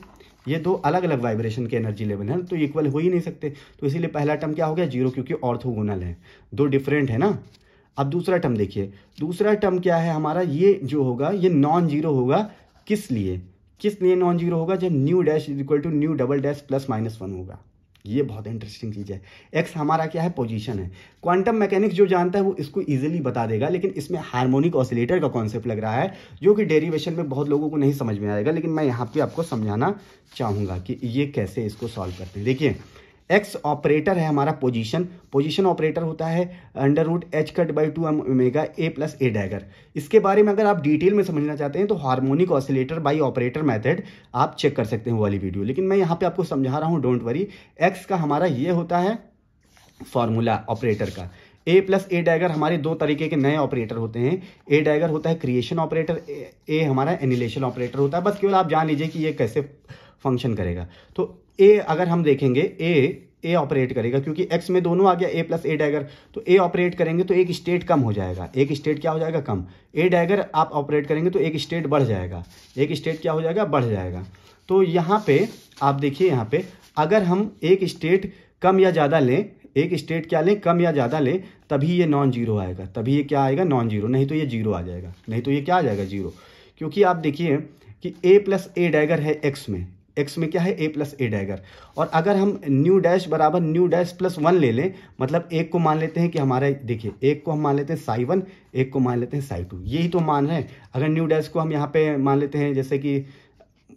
ये दो अलग अलग वाइब्रेशन के एनर्जी लेवल हैं, तो इक्वल हो ही नहीं सकते। तो इसीलिए पहला टर्म क्या हो गया 0 क्योंकि ऑर्थोगोनल है, दो डिफरेंट है ना। अब दूसरा टर्म देखिए, दूसरा टर्म क्या है हमारा, ये जो होगा ये नॉन जीरो होगा। किस लिए नॉन जीरो होगा, जब nu dash is equal to nu double dash plus minus 1 होगा। ये बहुत इंटरेस्टिंग चीज़ है। एक्स हमारा क्या है, पोजीशन है। क्वांटम मैकेनिक्स जो जानता है वो इसको इजीली बता देगा, लेकिन इसमें हार्मोनिक ऑसिलेटर का कॉन्सेप्ट लग रहा है जो कि डेरिवेशन में बहुत लोगों को नहीं समझ में आएगा, लेकिन मैं यहाँ पे आपको समझाना चाहूँगा कि ये कैसे इसको सॉल्व करते हैं। देखिए एक्स ऑपरेटर है हमारा पोजीशन ऑपरेटर होता है √h/2m ω a plus A dagger. इसके बारे में अगर आप डिटेल में समझना चाहते हैं तो harmonic oscillator by operator method आप चेक कर सकते हैं वो वाली वीडियो, लेकिन मैं यहाँ पे आपको समझा रहा हूँ, डोंट वरी। एक्स का हमारा ये होता है फॉर्मूला ऑपरेटर का। ए प्लस ए डैगर हमारे दो तरीके के नए ऑपरेटर होते हैं। ए डैगर होता है क्रिएशन ऑपरेटर, ए हमारा एनिलेशन ऑपरेटर होता है। बस केवल आप जान लीजिए कि ये कैसे फंक्शन करेगा। तो ए अगर हम देखेंगे ए ऑपरेट करेगा क्योंकि एक्स में दोनों आ गया ए प्लस ए डैगर, तो ए ऑपरेट करेंगे तो एक स्टेट कम हो जाएगा, एक स्टेट क्या हो जाएगा कम। ए डैगर आप ऑपरेट करेंगे तो एक स्टेट बढ़ जाएगा, एक स्टेट क्या हो जाएगा बढ़ जाएगा। तो यहाँ पे आप देखिए, यहाँ पे अगर हम एक स्टेट कम या ज़्यादा लें, एक स्टेट क्या लें कम या ज़्यादा लें, तभी ये नॉन जीरो आएगा, तभी ये क्या आएगा नॉन जीरो, नहीं तो ये जीरो आ जाएगा, नहीं तो ये क्या आ जाएगा जीरो। क्योंकि आप देखिए कि ए प्लस ए डैगर है एक्स में क्या है ए प्लस ए डैगर। और अगर हम न्यू डैश बराबर न्यू डैश प्लस 1 ले लें, मतलब एक को मान लेते हैं कि हमारा, देखिए एक को हम मान लेते हैं साई 1, एक को मान लेते हैं साई 2, यही तो मान है। अगर न्यू डैश को हम यहाँ पे मान लेते हैं, जैसे कि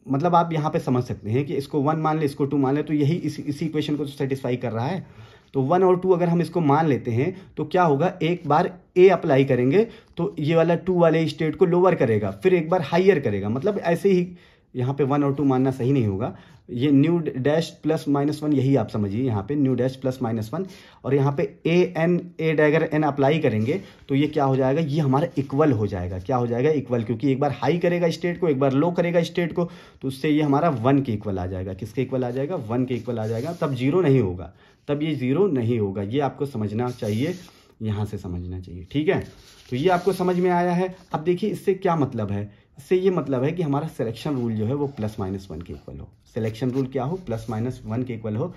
मतलब आप यहाँ पे समझ सकते हैं कि इसको 1 मान ले, इसको 2 मान ले, तो यही इसी इक्वेशन को तो सेटिस्फाई कर रहा है। तो 1 और 2 अगर हम इसको मान लेते हैं तो क्या होगा, एक बार ए अप्लाई करेंगे तो ये वाला 2 वाले स्टेट को लोअर करेगा, फिर एक बार हाइयर करेगा, मतलब ऐसे ही। यहाँ पे 1 और 2 मानना सही नहीं होगा, ये न्यू डैश प्लस माइनस 1 यही आप समझिए, यहाँ पे न्यू डैश प्लस माइनस 1 और यहाँ पे ए डैगर एन अप्लाई करेंगे तो ये क्या हो जाएगा, ये हमारा इक्वल हो जाएगा। क्या हो जाएगा इक्वल, क्योंकि एक बार हाई करेगा स्टेट को, एक बार लो करेगा स्टेट को, तो उससे ये हमारा 1 के इक्वल आ जाएगा। किसके इक्वल आ जाएगा, 1 के इक्वल आ जाएगा, तब जीरो नहीं होगा, तब ये जीरो नहीं होगा। ये आपको समझना चाहिए, यहाँ से समझना चाहिए, ठीक है। तो ये आपको समझ में आया है। अब देखिए इससे क्या मतलब है, इससे ये मतलब है कि हमारा सिलेक्शन रूल जो है वो प्लस माइनस 1 के इक्वल हो। सिलेक्शन रूल क्या हो, प्लस माइनस 1 के इक्वल हो।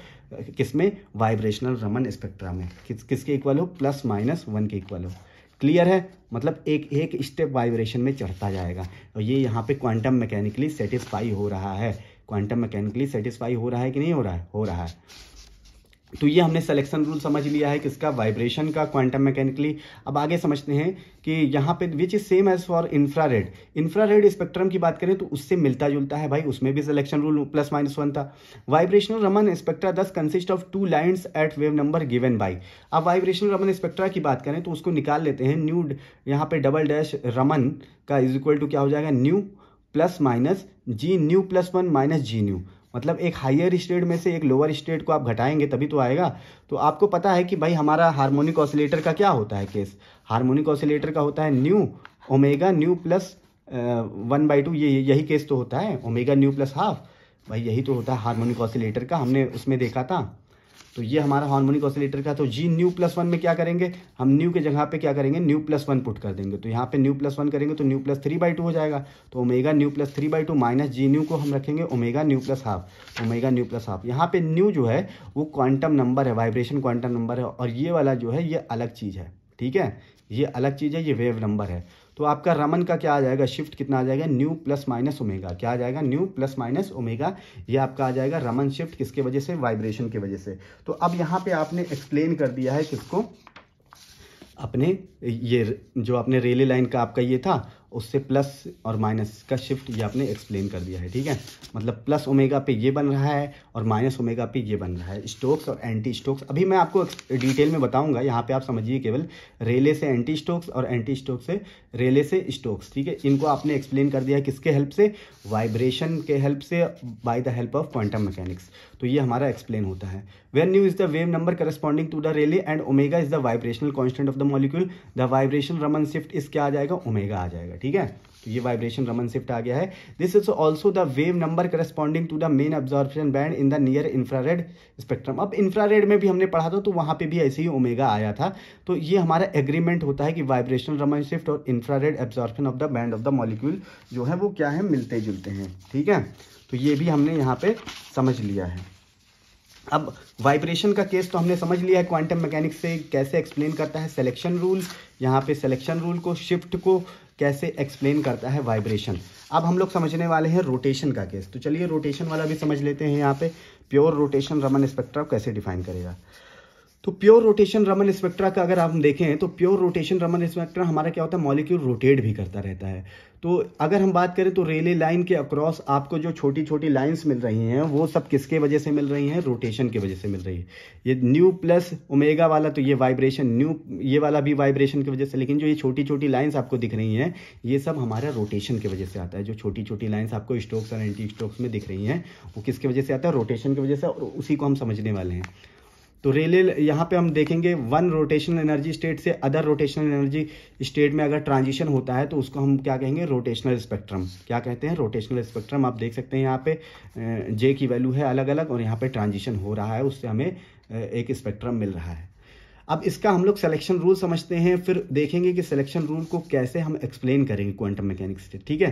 किसमें, वाइब्रेशनल रमन स्पेक्ट्रा में किसके इक्वल हो, प्लस माइनस 1 के इक्वल हो। क्लियर है, मतलब एक स्टेप वाइब्रेशन में चढ़ता जाएगा। और ये यहाँ पे क्वांटम मैकेनिकली सेटिस्फाई हो रहा है। क्वांटम मैकेनिकली सेटिस्फाई हो रहा है कि नहीं हो रहा है, हो रहा है। तो ये हमने सिलेक्शन रूल समझ लिया है किसका, वाइब्रेशन का, क्वांटम मैकेनिकली। अब आगे समझते हैं कि यहाँ पे which is same as for infrared spectrum की बात करें तो उससे मिलता जुलता है भाई, उसमें भी सिलेक्शन रूल प्लस माइनस 1 था। वाइब्रेशनल रमन स्पेक्ट्रा दस consist of 2 lines at wave number given by. अब वाइब्रेशनल रमन स्पेक्ट्रा की बात करें तो उसको निकाल लेते हैं। न्यू यहाँ पे डबल डैश रमन का इज इक्वल टू क्या हो जाएगा, न्यू प्लस माइनस जी न्यू प्लस 1 माइनस जी न्यू। मतलब एक हायर स्टेट में से एक लोअर स्टेट को आप घटाएंगे तभी तो आएगा। तो आपको पता है कि भाई हमारा हार्मोनिक ऑसिलेटर का क्या होता है केस, हार्मोनिक ऑसिलेटर का होता है न्यू ओमेगा न्यू प्लस 1/2, यही केस तो होता है, ओमेगा न्यू प्लस हाफ, भाई यही तो होता है हार्मोनिक ऑसिलेटर का, हमने उसमें देखा था। तो ये हमारा हार्मोनिक ऑसिलेटर का। तो जी न्यू प्लस 1 में क्या करेंगे, हम न्यू के जगह पे क्या करेंगे, न्यू प्लस 1 पुट कर देंगे। तो यहाँ पे न्यू प्लस 1 करेंगे तो न्यू प्लस 3/2 हो जाएगा। तो ओमेगा न्यू प्लस 3/2 माइनस जी न्यू को हम रखेंगे omega new plus half, omega new plus half. यहाँ पे न्यू जो है वो क्वांटम नंबर है, वाइब्रेशन क्वांटम नंबर है, और ये वाला जो है ये अलग चीज़ है, ठीक है, ये अलग चीज़ है, ये वेव नंबर है। तो आपका रमन का क्या आ जाएगा, शिफ्ट कितना आ जाएगा, न्यू प्लस माइनस ओमेगा। क्या आ जाएगा, न्यू प्लस माइनस ओमेगा। ये आपका आ जाएगा रमन शिफ्ट, किसके वजह से, वाइब्रेशन की वजह से। तो अब यहाँ पे आपने एक्सप्लेन कर दिया है किसको, अपने ये जो आपने रेले लाइन का आपका ये था, उससे प्लस और माइनस का शिफ्ट ये आपने एक्सप्लेन कर दिया है, ठीक है। मतलब प्लस ओमेगा पे ये बन रहा है और माइनस ओमेगा पे ये बन रहा है, स्टोक्स और एंटी स्टोक्स। अभी मैं आपको डिटेल में बताऊंगा, यहाँ पे आप समझिए केवल रेले से एंटी स्टोक्स और एंटी स्टोक्स से रेले से स्टोक्स, ठीक है। इनको आपने एक्सप्लेन कर दिया है किसके हेल्प से, वाइब्रेशन के हेल्प से, by the help of quantum mechanics. तो ये हमारा एक्सप्लेन होता है। When nu is the wave number corresponding to the Rayleigh and omega is the vibrational constant of the molecule, the vibration Raman shift इस क्या आ जाएगा, ओमेगा आ जाएगा, ठीक है। तो ये वाइब्रेशन रमन शिफ्ट आ गया है। This is also the wave number corresponding to the main absorption band in the near infrared spectrum. अब इंफ्रारेड में भी हमने पढ़ा था तो वहां पे भी ऐसे ही ओमेगा आया था। तो ये हमारा एग्रीमेंट होता है कि वाइब्रेशनल रमन शिफ्ट और infrared absorption of the band of the molecule जो है वो क्या है, मिलते जुलते हैं, ठीक है। तो ये भी हमने यहाँ पे समझ लिया है। अब वाइब्रेशन का केस तो हमने समझ लिया है क्वांटम मैकेनिक्स से कैसे एक्सप्लेन करता है सिलेक्शन रूल। यहाँ पे सिलेक्शन रूल को, शिफ्ट को कैसे एक्सप्लेन करता है वाइब्रेशन। अब हम लोग समझने वाले हैं रोटेशन का केस। तो चलिए रोटेशन वाला भी समझ लेते हैं। यहाँ पे प्योर रोटेशन रमन स्पेक्ट्रा कैसे डिफाइन करेगा। तो प्योर रोटेशन रमन स्पेक्ट्रा का अगर आप देखें तो प्योर रोटेशन रमन स्पेक्ट्रा हमारा क्या होता है, मॉलिक्यूल रोटेट भी करता रहता है। तो अगर हम बात करें तो रेले लाइन के अक्रॉस आपको जो छोटी छोटी लाइंस मिल रही हैं वो सब किसके वजह से मिल रही हैं, रोटेशन की वजह से मिल रही है। ये न्यू प्लस ओमेगा वाला तो ये वाइब्रेशन न्यू, ये वाला भी वाइब्रेशन की वजह से, लेकिन जो ये छोटी छोटी लाइंस आपको दिख रही हैं ये सब हमारा रोटेशन की वजह से आता है। जो छोटी छोटी लाइंस आपको स्टोक्स और एंटी स्टोक्स में दिख रही हैं वो किसकी वजह से आता है, रोटेशन की वजह से, और उसी को हम समझने वाले हैं। तो रेले यहाँ पे हम देखेंगे वन रोटेशनल एनर्जी स्टेट से अदर रोटेशनल एनर्जी स्टेट में अगर ट्रांजिशन होता है तो उसको हम क्या कहेंगे, रोटेशनल स्पेक्ट्रम। क्या कहते हैं, रोटेशनल स्पेक्ट्रम। आप देख सकते हैं यहाँ पे जे की वैल्यू है अलग अलग और यहाँ पे ट्रांजिशन हो रहा है, उससे हमें एक स्पेक्ट्रम मिल रहा है। अब इसका हम लोग सिलेक्शन रूल समझते हैं, फिर देखेंगे कि सिलेक्शन रूल को कैसे हम एक्सप्लेन करेंगे क्वांटम मैकेनिक्स से, ठीक है।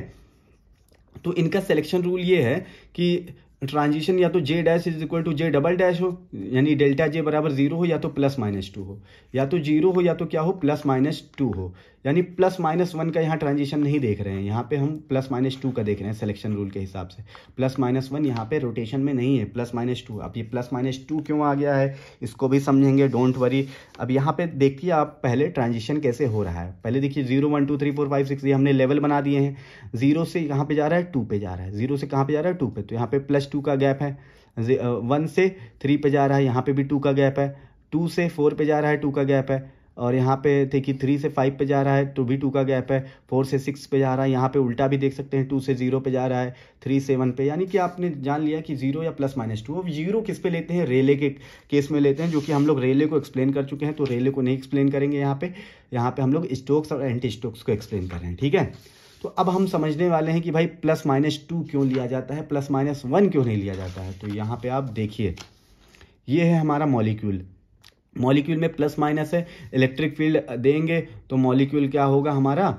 तो इनका सिलेक्शन रूल ये है कि ट्रांजिशन या तो J dash is equal to J double dash हो, यानी डेल्टा जे बराबर 0 हो, या तो +-2 हो, या तो 0 हो या तो क्या हो, +-2 हो। यानी +-1 का यहाँ ट्रांजिशन नहीं देख रहे हैं, यहाँ पे हम +-2 का देख रहे हैं सिलेक्शन रूल के हिसाब से। +-1 यहाँ पे रोटेशन में नहीं है, +-2। अब ये +-2 क्यों आ गया है इसको भी समझेंगे, डोंट वरी। अब यहाँ पे देखिए आप पहले ट्रांजिशन कैसे हो रहा है। पहले देखिए 0 1 2 3 4 5 6 ये हमने लेवल बना दिए हैं। 0 से कहाँ पे जा रहा है, 2 पे जा रहा है। 0 से कहाँ पे जा रहा है, 2 पे। तो यहाँ पे +2 का गैप है। 1 से 3 पे जा रहा है, यहाँ पे भी 2 का गैप है। 2 से 4 पे जा रहा है, 2 का गैप है। और यहाँ पे देखिए 3 से 5 पे जा रहा है तो भी 2 का गैप है। 4 से 6 पे जा रहा है, यहाँ पे उल्टा भी देख सकते हैं, 2 से 0 पे जा रहा है, 3 से 1 पे। यानी कि आपने जान लिया कि 0 या +-2। अब 0 किस पे लेते हैं, रेले के केस में लेते हैं, जो कि हम लोग रेले को एक्सप्लेन कर चुके हैं। तो रेले को नहीं एक्सप्लेन करेंगे यहाँ पे हम लोग स्टोक्स और एंटी स्टोक्स को एक्सप्लेन कर रहे हैं, ठीक है। तो अब हम समझने वाले हैं कि भाई +-2 क्यों लिया जाता है, +-1 क्यों नहीं लिया जाता है। तो यहाँ पे आप देखिए ये है हमारा मॉलिक्यूल में प्लस माइनस है, इलेक्ट्रिक फील्ड देंगे तो मॉलिक्यूल क्या होगा, हमारा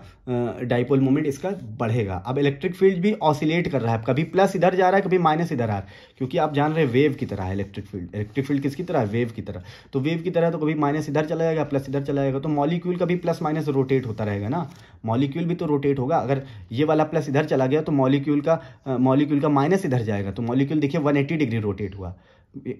डाइपोल मोमेंट इसका बढ़ेगा। अब इलेक्ट्रिक फील्ड भी ऑसिलेट कर रहा है, कभी प्लस इधर जा रहा है कभी माइनस इधर आ रहा है, क्योंकि आप जान रहे हैं वेव की तरह है इलेक्ट्रिक फील्ड किसकी तरह है, वेव की तरह। तो वेव की तरह तो कभी माइनस इधर चला जाएगा प्लस इधर चला जाएगा, तो मॉलिक्यूल का भी प्लस माइनस रोटेट होता रहेगा ना, मॉलिक्यूल भी तो रोटेट होगा। अगर ये वाला प्लस इधर चला गया तो मॉलिक्यूल का माइनस इधर जाएगा, तो मॉलिक्यूल देखिए 180 डिग्री रोटेट हुआ।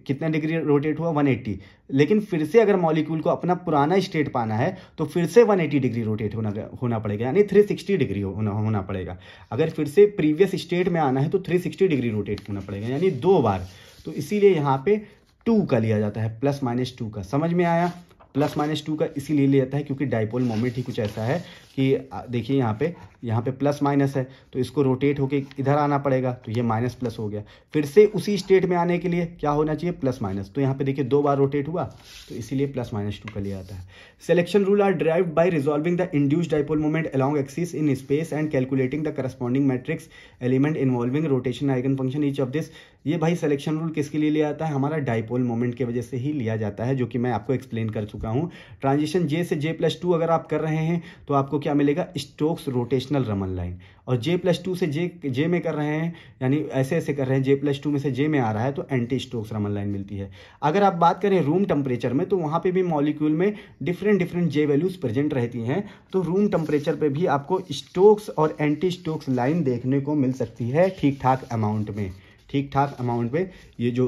कितना डिग्री रोटेट हुआ, 180। लेकिन फिर से अगर मॉलिक्यूल को अपना पुराना स्टेट पाना है तो फिर से 180 डिग्री रोटेट होना पड़ेगा, यानी 360 डिग्री होना पड़ेगा। अगर फिर से प्रीवियस स्टेट में आना है तो 360 डिग्री रोटेट होना पड़ेगा, यानी 2 बार। तो इसीलिए यहाँ पे 2 का लिया जाता है, +-2 का। समझ में आया, +-2 का इसीलिए लिया जाता है क्योंकि डाइपोल मोमेंट ही कुछ ऐसा है कि देखिए यहाँ पे प्लस माइनस है तो इसको रोटेट होके इधर आना पड़ेगा, तो ये माइनस प्लस हो गया। फिर से उसी स्टेट में आने के लिए क्या होना चाहिए, प्लस माइनस। तो यहाँ पे देखिए 2 बार रोटेट हुआ, तो इसीलिए +-2 का लिया जाता है। Selection rule are derived by resolving the induced dipole moment along axis in space and calculating the corresponding matrix element involving rotation eigen function each of this. ये भाई सिलेक्शन रूल किसके लिए लिया जाता है, हमारा डाइपोल मोमेंट की वजह से ही लिया जाता है, जो कि मैं आपको एक्सप्लेन कर चुका हूँ। ट्रांजिशन जे से J+2 अगर आप कर रहे हैं तो आपको क्या मिलेगा, स्टोक्स रोटेशनल रमन लाइन। और J+2 से जे में कर रहे हैं, यानी ऐसे कर रहे हैं, J+2 में से जे में आ रहा है तो एंटी स्टोक्स रमन लाइन मिलती है। अगर आप बात करें रूम टेम्परेचर में तो वहाँ पे भी मॉलिक्यूल में डिफरेंट जे वैल्यूज प्रेजेंट रहती हैं, तो रूम टेम्परेचर पे भी आपको स्टोक्स और एंटी स्टोक्स लाइन देखने को मिल सकती है ठीक ठाक अमाउंट में। ये जो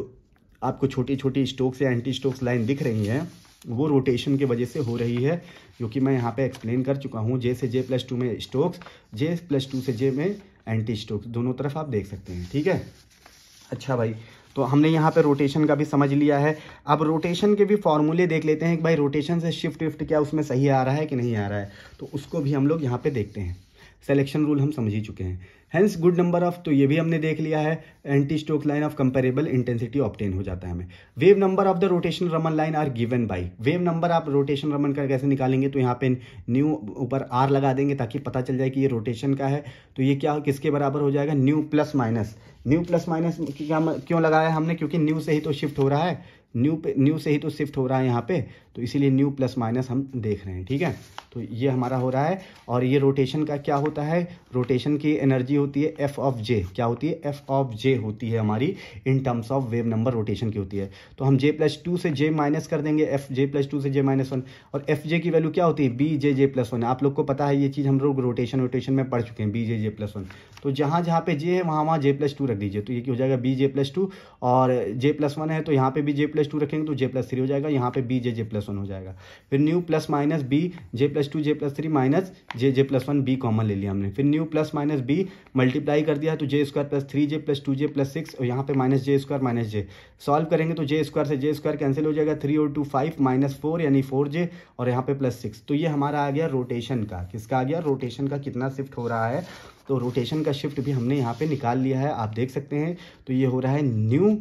आपको छोटी छोटी स्टोक्स या एंटी स्टोक्स लाइन दिख रही हैं वो रोटेशन की वजह से हो रही है, जो कि मैं यहाँ पे एक्सप्लेन कर चुका हूँ। जे से J+2 में स्टोक्स, J+2 से J में एंटी स्टोक्स, दोनों तरफ आप देख सकते हैं, ठीक है। अच्छा भाई, तो हमने यहाँ पे रोटेशन का भी समझ लिया है। अब रोटेशन के भी फॉर्मूले देख लेते हैं कि भाई रोटेशन से शिफ्ट विफ्ट क्या उसमें सही आ रहा है कि नहीं आ रहा है, तो उसको भी हम लोग यहाँ पे देखते हैं। सिलेक्शन रूल हम समझ ही चुके हैं। हेंस गुड नंबर ऑफ, तो ये भी हमने देख लिया है। Anti stoke line of comparable intensity obtain हो जाता है हमें। Wave number of the rotation Raman line are given by, wave number आप रोटेशन रमन का कैसे निकालेंगे, तो यहाँ पे न्यू ऊपर आर लगा देंगे ताकि पता चल जाए कि ये रोटेशन का है। तो ये क्या किसके बराबर हो जाएगा, new plus minus. New plus minus क्यों लगाया हमने, क्योंकि न्यू से ही तो शिफ्ट हो रहा है, न्यू से ही तो शिफ्ट हो रहा है यहाँ पे, तो इसीलिए न्यू प्लस माइनस हम देख रहे हैं, ठीक है। तो ये हमारा हो रहा है। और ये रोटेशन का क्या होता है, रोटेशन की एनर्जी होती है एफ ऑफ जे, क्या होती है, एफ ऑफ जे होती है हमारी in terms of wave number rotation की होती है। तो हम J+2 से J माइनस कर देंगे, एफ J+2 से J-1, और एफ जे की वैल्यू क्या होती है, BJ+1। आप लोग को पता है ये चीज़, हम लोग रोटेशन में पढ़ चुके हैं, BJ+1। तो जहाँ जहाँ पे J है वहाँ J+2 रख दीजिए, तो ये क्या हो जाएगा BJ+2, और J+1 है तो यहाँ पे भी J+2 रखेंगे तो J+3 हो जाएगा, यहाँ पे BJ+1 हो जाएगा। फिर new plus minus B, J+2 J+3 minus J+1 B common ले लिया हमने। फिर new plus minus B multiply कर दिया तो J² + 3J + 2J + 6, और यहाँ पे -J² -J सॉल्व करेंगे तो J² से J² कैंसिल हो जाएगा, 3 और 2 5 -4 यानी 4J, और यहाँ पे +6। तो ये हमारा आ गया रोटेशन का, किसका आ गया, रोटेशन का कितना शिफ्ट हो रहा है। तो रोटेशन का शिफ्ट भी हमने यहाँ पे निकाल लिया है, आप देख सकते हैं। तो ये हो रहा है न्यू,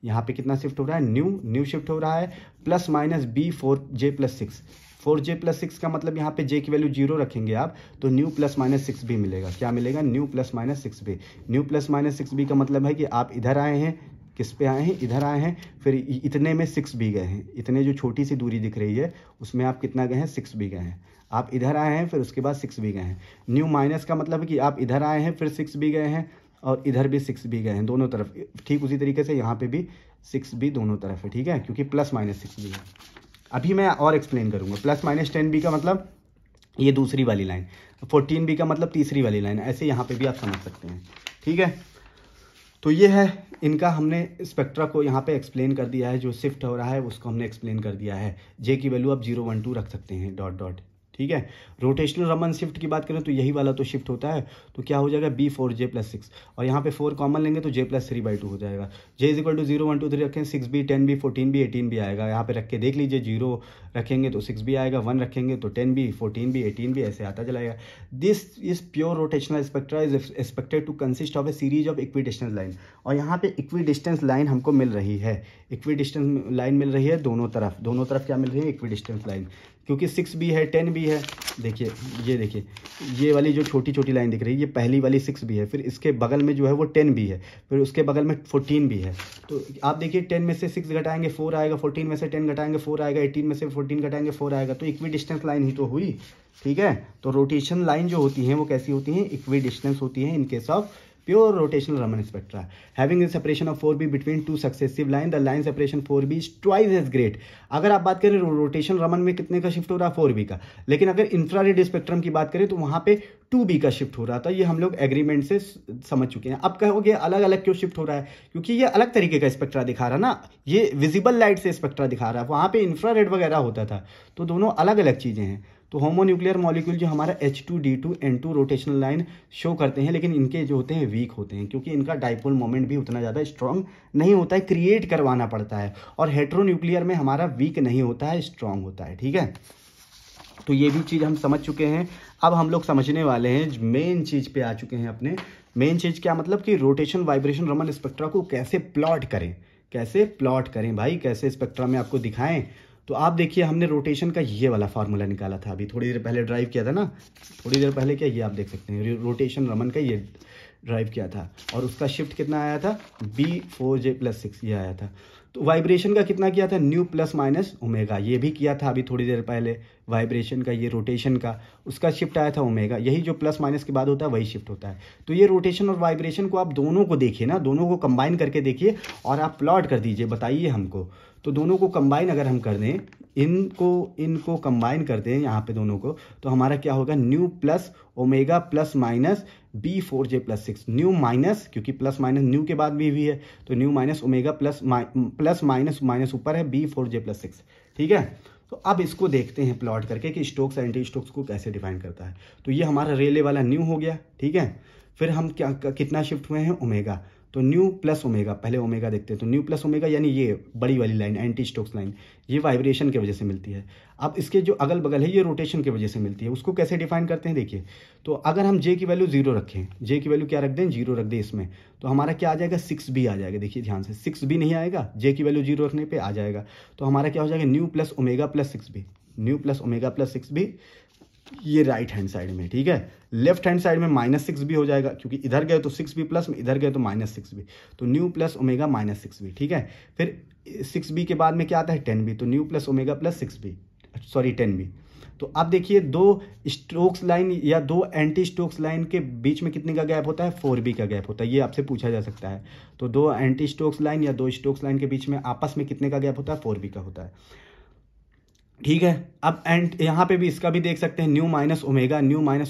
यहाँ पे कितना शिफ्ट हो रहा है, न्यू शिफ्ट हो रहा है, plus minus B 4J + 6। 4J + 6 का मतलब यहाँ पे J की वैल्यू 0 रखेंगे आप, तो न्यू प्लस माइनस 6B मिलेगा। क्या मिलेगा, new plus minus 6B। New plus minus 6B का मतलब है कि आप इधर आए हैं, किस पे आए हैं, इधर आए हैं, फिर इतने में 6B गए हैं, इतने जो छोटी सी दूरी दिख रही है उसमें आप कितना गए हैं, 6B गए हैं। आप इधर आए हैं फिर उसके बाद 6B गए हैं। न्यू माइनस का मतलब है कि आप इधर आए हैं फिर 6B गए हैं, और इधर भी 6B गए हैं, दोनों तरफ। ठीक उसी तरीके से यहाँ पे भी 6B दोनों तरफ है, ठीक है, क्योंकि प्लस माइनस 6B है। अभी मैं और एक्सप्लेन करूँगा। प्लस माइनस 10B का मतलब ये दूसरी वाली लाइन, 14B का मतलब तीसरी वाली लाइन, ऐसे यहाँ पे भी आप समझ सकते हैं, ठीक है। तो ये है इनका, हमने स्पेक्ट्रा को यहाँ पे एक्सप्लेन कर दिया है, जो शिफ्ट हो रहा है उसको हमने एक्सप्लेन कर दिया है। J की वैल्यू आप 0 1 2 रख सकते हैं, डॉट डॉट, ठीक है। रोटेशनल रमन शिफ्ट की बात करें तो यही वाला तो शिफ्ट होता है, तो क्या हो जाएगा B 4J + 6, और यहाँ पे 4 कॉमन लेंगे तो J+3/2 हो जाएगा। J = 0 1 2 3 रखें, 6B 10B 14B 18B आएगा। यहाँ पे रख के देख लीजिए, 0 रखेंगे तो 6B आएगा, 1 रखेंगे तो 10B 14B 18B ऐसे आता चलाएगा। This is pure rotational spectra is expected to consist of a series of equidistance line. और यहाँ पे इक्विडिस्टेंस लाइन हमको मिल रही है, इक्विडिस्टेंस लाइन मिल रही है दोनों तरफ क्या मिल रही है, इक्विडिस्टेंस लाइन, क्योंकि 6B है 10B है। देखिए ये देखिए, ये वाली जो छोटी छोटी लाइन दिख रही है ये पहली वाली 6B है, फिर इसके बगल में जो है वो 10B है, फिर उसके बगल में 14B है। तो आप देखिए 10 में से 6 घटाएंगे 4 आएगा, 14 में से 10 घटाएंगे 4 आएगा, 18 में से 14 घटाएंगे 4 आएगा, तो इक्विडिस्टेंस लाइन ही तो हुई, ठीक है। तो रोटेशन लाइन जो होती हैं वो कैसी होती हैं, इक्विडिस्टेंस होती हैं in case of pure rotational Raman spectra. Having a separation of 4B between two successive line, the line separation 4B is twice as great. अगर आप बात करें रोटेशन रमन में कितने का शिफ्ट हो रहा है, 4B का, लेकिन अगर इंफ्रारेड स्पेक्ट्रम की बात करें तो वहाँ पे 2B का शिफ्ट हो रहा था। ये हम लोग एग्रीमेंट से समझ चुके हैं। अब कहोगे अलग अलग क्यों शिफ्ट हो रहा है, क्योंकि ये अलग तरीके का स्पेक्ट्रा दिखा रहा ना, ये विजिबल लाइट से स्पेक्ट्रा दिखा रहा है, वहाँ पे इंफ्रारेड वगैरह होता था, तो दोनों अलग अलग चीज़ें हैं। तो होमोन्यूक्लियर मॉलिक्यूल जो हमारा H2D2N2 रोटेशनल लाइन शो करते हैं, लेकिन इनके जो होते हैं वीक होते हैं, क्योंकि इनका डाइपोल मोमेंट भी उतना ज़्यादा स्ट्रांग नहीं होता है, क्रिएट करवाना पड़ता है। और हेट्रोन्यूक्लियर में हमारा वीक नहीं होता है, स्ट्रांग होता है, ठीक है। तो ये भी चीज़ हम समझ चुके हैं। अब हम लोग समझने वाले हैं मेन चीज़ पे आ चुके हैं अपने। मेन चीज़ क्या मतलब कि रोटेशन वाइब्रेशन रमन स्पेक्ट्रा को कैसे प्लॉट करें, कैसे प्लॉट करें भाई, कैसे स्पेक्ट्रा में आपको दिखाएं। तो आप देखिए हमने रोटेशन का ये वाला फार्मूला निकाला था, अभी थोड़ी देर पहले ड्राइव किया था ना, थोड़ी देर पहले क्या, ये आप देख सकते हैं रोटेशन रमन का ये ड्राइव किया था, और उसका शिफ्ट कितना आया था, B 4J + 6 ये आया था। तो वाइब्रेशन का कितना किया था, न्यू प्लस माइनस ओमेगा, ये भी किया था अभी थोड़ी देर पहले। वाइब्रेशन का ये रोटेशन का उसका शिफ्ट आया था ओमेगा, यही जो प्लस माइनस के बाद होता है वही शिफ्ट होता है। तो ये रोटेशन और वाइब्रेशन को आप दोनों को देखिए ना, दोनों को कंबाइन करके देखिए और आप प्लॉट कर दीजिए, बताइए हमको। तो दोनों को कंबाइन अगर हम कर दें, इनको कंबाइन कर दें यहाँ पे दोनों को, तो हमारा क्या होगा, new plus omega plus minus B4J+6, new minus, क्योंकि प्लस माइनस न्यू के बाद भी है, तो new minus omega plus minus minus ऊपर है B4J+6। ठीक है, तो अब इसको देखते हैं प्लॉट करके कि स्टोक्स एंटी स्टोक्स को कैसे डिफाइन करता है। तो ये हमारा रेले वाला न्यू हो गया। ठीक है, फिर हम क्या कितना शिफ्ट हुए हैं, ओमेगा, तो न्यू प्लस ओमेगा, पहले ओमेगा देखते हैं। तो न्यू प्लस ओमेगा यानी ये बड़ी वाली लाइन एंटी स्टोक्स लाइन, ये वाइब्रेशन की वजह से मिलती है। अब इसके जो अगल बगल है ये रोटेशन की वजह से मिलती है। उसको कैसे डिफाइन करते हैं, देखिए, तो अगर हम जे की वैल्यू 0 रखें, जे की वैल्यू क्या रख दें, 0 रख दें इसमें, तो हमारा क्या आ जाएगा, 6B आ जाएगा। देखिए ध्यान से, 6B नहीं आएगा, जे की वैल्यू 0 रखने पर आ जाएगा। तो हमारा क्या हो जाएगा, new plus omega plus 6B, new plus omega plus 6B, ये राइट हैंड साइड में। ठीक है, लेफ्ट हैंड साइड में -6B हो जाएगा, क्योंकि इधर गए तो 6B प्लस में, इधर गए तो -6B, तो न्यू प्लस ओमेगा -6B। ठीक है, फिर 6B के बाद में क्या आता है, 10B, तो new plus omega plus 6B, sorry 10B। तो अब देखिए, दो स्टोक्स लाइन या दो एंटी स्टोक्स लाइन के बीच में कितने का गैप होता है, 4B का गैप होता है। ये आपसे पूछा जा सकता है। तो दो एंटी स्टोक्स लाइन या दो स्टोक्स लाइन के बीच में आपस में कितने का गैप होता है, 4B का होता है। ठीक है, अब एंड यहाँ पे भी इसका भी देख सकते हैं, न्यू माइनस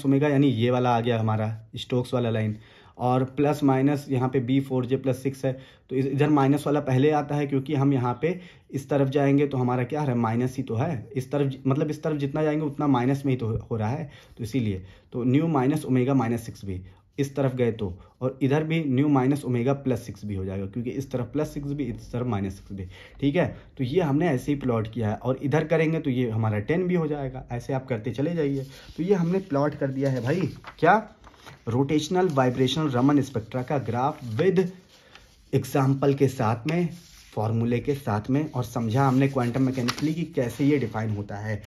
ओमेगा यानी ये वाला आ गया हमारा स्टोक्स वाला लाइन, और प्लस माइनस यहाँ पे B4J+6 है, तो इधर माइनस वाला पहले आता है, क्योंकि हम यहाँ पे इस तरफ जाएंगे तो हमारा क्या है, माइनस ही तो है। इस तरफ मतलब इस तरफ जितना जाएंगे उतना माइनस में ही तो हो रहा है, तो इसीलिए तो न्यू माइनस ओमेगा -6B, इस तरफ गए तो, और इधर भी new minus omega plus 6B हो जाएगा, क्योंकि इस तरफ प्लस 6B, इस तरफ -6B। ठीक है, तो ये हमने ऐसे ही प्लॉट किया है, और इधर करेंगे तो ये हमारा 10B हो जाएगा। ऐसे आप करते चले जाइए। तो ये हमने प्लॉट कर दिया है भाई, क्या, रोटेशनल वाइब्रेशनल रमन स्पेक्ट्रा का ग्राफ विद एग्जाम्पल के साथ में, फॉर्मूले के साथ में, और समझा हमने क्वांटम मैकेनिकली कि कैसे ये डिफाइन होता है।